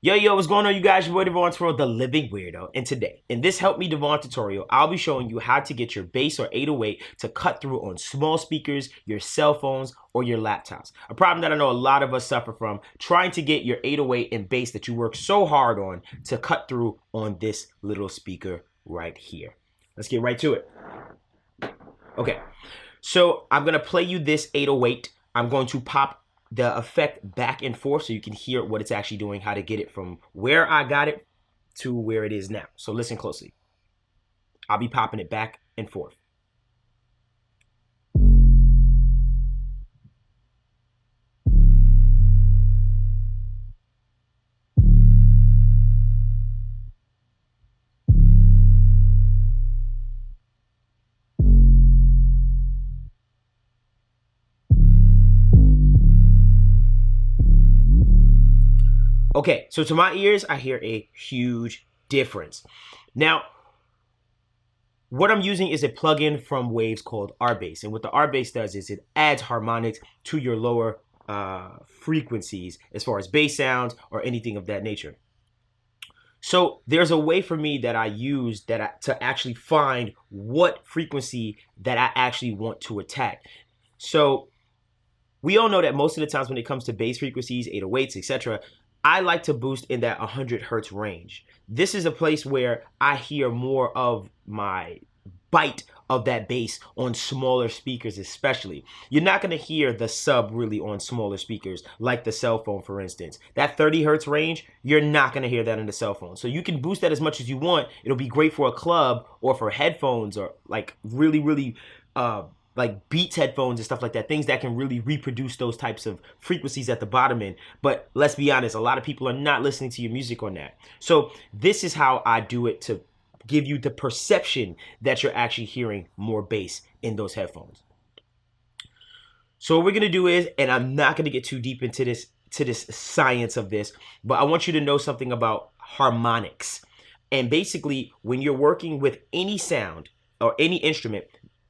Yo, what's going on, you guys? Your boy Devon Twirl, the living weirdo. And today, in this Help Me Devon tutorial, I'll be showing you how to get your bass or 808 to cut through on small speakers, your cell phones, or your laptops. A problem that I know a lot of us suffer from, trying to get your 808 and bass that you work so hard on to cut through on this little speaker right here. Let's get right to it. Okay, so I'm going to play you this 808. I'm going to pop the effect back and forth so you can hear what it's actually doing, how to get it from where I got it to where it is now. So listen closely. I'll be popping it back and forth. Okay, so to my ears, I hear a huge difference. Now, what I'm using is a plugin from Waves called RBass. And what the RBass does is it adds harmonics to your lower frequencies as far as bass sounds or anything of that nature. So there's a way for me that I use to actually find what frequency that I actually want to attack. So we all know that most of the times when it comes to bass frequencies, 808s, etc., I like to boost in that 100 hertz range. This is a place where I hear more of my bite of that bass on smaller speakers especially. You're not going to hear the sub really on smaller speakers like the cell phone, for instance. That 30 hertz range, you're not going to hear that in the cell phone. So you can boost that as much as you want. It'll be great for a club or for headphones or like really like Beats headphones and stuff like that, things that can really reproduce those types of frequencies at the bottom end. But let's be honest, a lot of people are not listening to your music on that. So this is how I do it to give you the perception that you're actually hearing more bass in those headphones. So what we're gonna do is, and I'm not gonna get too deep into this science of this, but I want you to know something about harmonics. And basically, when you're working with any sound or any instrument,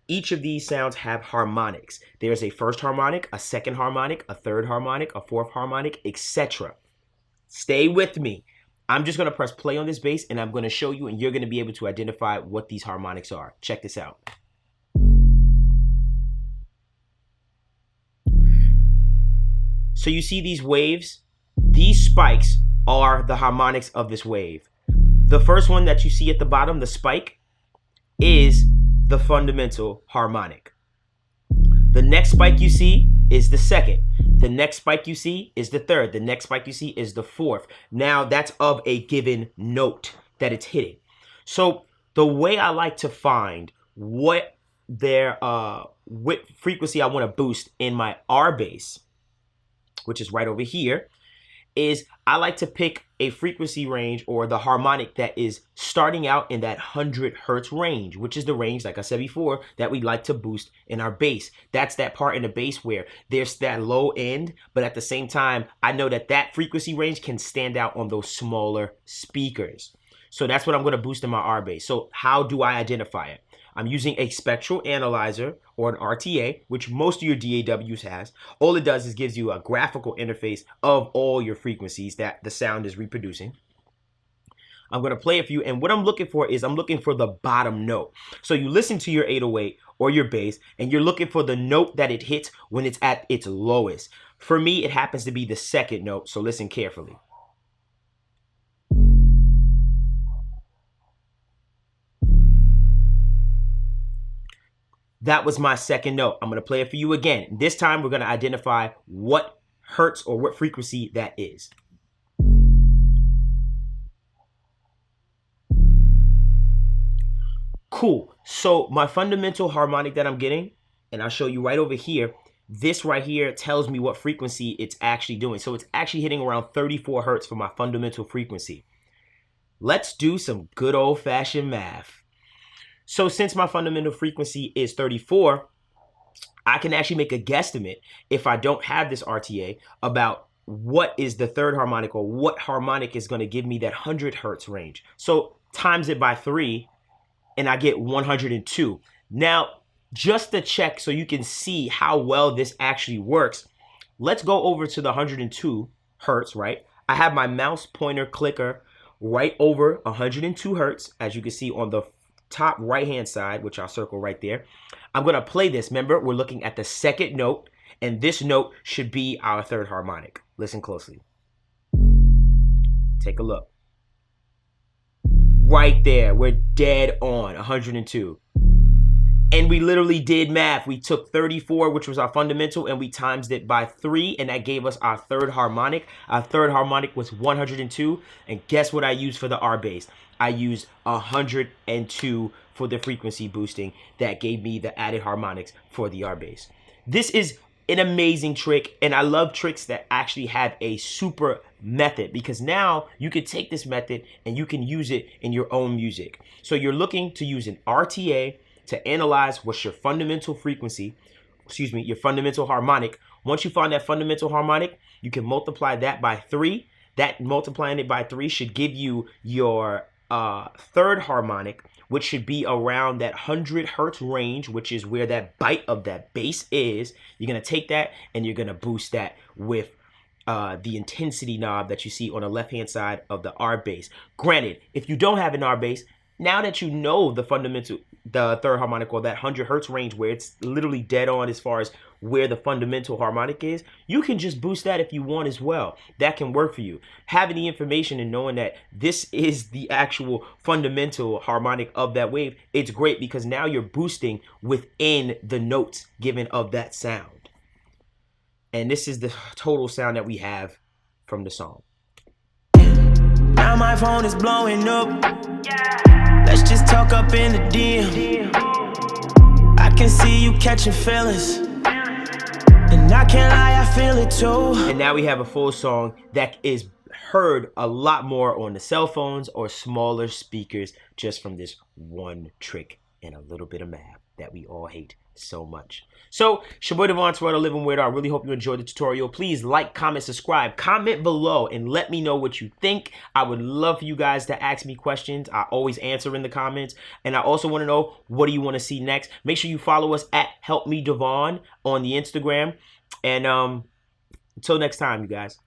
each of these sounds have harmonics. There's a first harmonic, a second harmonic, a third harmonic, a fourth harmonic, etc. Stay with me. I'm just going to press play on this bass and I'm going to show you, and you're going to be able to identify what these harmonics are. Check this out. So you see these waves? These spikes are the harmonics of this wave. The first one that you see at the bottom, the spike, is the fundamental harmonic. The next spike you see is the second. The next spike you see is the third. The next spike you see is the fourth. Now that's of a given note that it's hitting. So the way I like to find what frequency I want to boost in my RBass, which is right over here, is I like to pick a frequency range or the harmonic that is starting out in that 100 hertz range, which is the range, like I said before, that we like to boost in our bass. That's that part in the bass where there's that low end, but at the same time, I know that that frequency range can stand out on those smaller speakers. So that's what I'm going to boost in my RBass. So how do I identify it? I'm using a spectral analyzer or an RTA, which most of your DAWs has. All it does is gives you a graphical interface of all your frequencies that the sound is reproducing. I'm going to play it for you, and what I'm looking for is I'm looking for the bottom note. So you listen to your 808 or your bass, and you're looking for the note that it hits when it's at its lowest. For me, it happens to be the second note, so listen carefully. That was my second note. I'm going to play it for you again. This time, we're going to identify what hertz or what frequency that is. Cool. So my fundamental harmonic that I'm getting, and I'll show you right over here, this right here tells me what frequency it's actually doing. So it's actually hitting around 34 hertz for my fundamental frequency. Let's do some good old-fashioned math. So since my fundamental frequency is 34, I can actually make a guesstimate if I don't have this RTA about what is the third harmonic or what harmonic is going to give me that 100 hertz range. So times it by 3 and I get 102. Now, just to check so you can see how well this actually works, let's go over to the 102 hertz, right? I have my mouse pointer clicker right over 102 hertz, as you can see on the top right hand side, which I'll circle right there. I'm gonna play this. Remember, we're looking at the second note, and this note should be our third harmonic. Listen closely. Take a look. Right there, we're dead on 102. And we literally did math. We took 34, which was our fundamental, and we times it by 3, and that gave us our third harmonic. Our third harmonic was 102, and guess what I used for the R bass? I used 102 for the frequency boosting. That gave me the added harmonics for the R bass. This is an amazing trick, and I love tricks that actually have a super method, because now you can take this method and you can use it in your own music. So you're looking to use an RTA to analyze what's your fundamental frequency, your fundamental harmonic. Once you find that fundamental harmonic, you can multiply that by 3. That multiplying it by 3 should give you your third harmonic, which should be around that 100 hertz range, which is where that bite of that bass is. You're gonna take that and you're gonna boost that with the intensity knob that you see on the left-hand side of the R bass. Granted, if you don't have an R bass, now that you know the fundamental, the third harmonic, or that 100 hertz range where it's literally dead on as far as where the fundamental harmonic is, you can just boost that if you want as well. That can work for you. Having the information and knowing that this is the actual fundamental harmonic of that wave, it's great, because now you're boosting within the notes given of that sound. And this is the total sound that we have from the song. Now my phone is blowing up. Let's just talk up in the DM. I can see you catching feelings, and I can't lie, I feel it too. And now we have a full song that is heard a lot more on the cell phones or smaller speakers, just from this one trick and a little bit of math that we all hate so much. So, it's your boy Devon Toretto, Living Weird. I really hope you enjoyed the tutorial. Please like, comment, subscribe, comment below, and let me know what you think. I would love for you guys to ask me questions. I always answer in the comments. And I also want to know, what do you want to see next? Make sure you follow us at HelpMeDevon on the Instagram. And until next time, you guys.